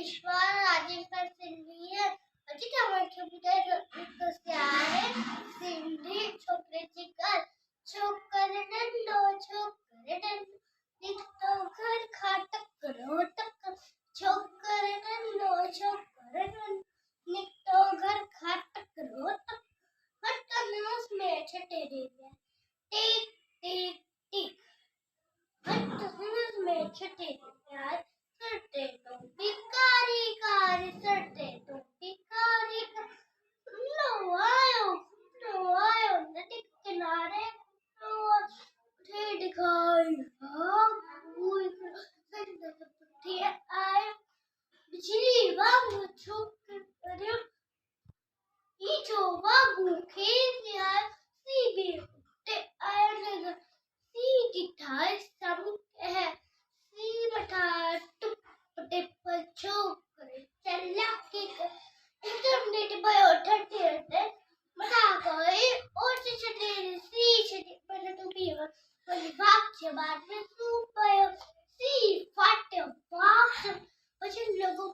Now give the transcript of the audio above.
Vishwa Rajesh Bhai Sindhi है अजी टमाटर बिटर कस्यारे सिंधी छोकरे चिकन छोकरे डंडो छोकरे डंडो निक तो घर खाटक करो टक छोकरे डंडो छोकरे डंडो निक तो घर खाटक करो टक हट तनस में छटे दे टिक टिक टिक हट तनस में छटे दे सटे तो भिखारी कारी सटे तो भिखारी नो आयो नदी किनारे नो उठे दिखाई हाँ कोई संग पुट्ठी आए बिजली वांग छोकरे ईचो वांग खेत यार सी भी उठे आया नगर सी दिखाई सब है सी बता टुपटे पर छोकरे चला के इंटरनेट पर उठते रहते मना गए और छटे सी छटे पर तो भी पर भाग के बाद में सुपर सी फट बाक्स પછી લોકો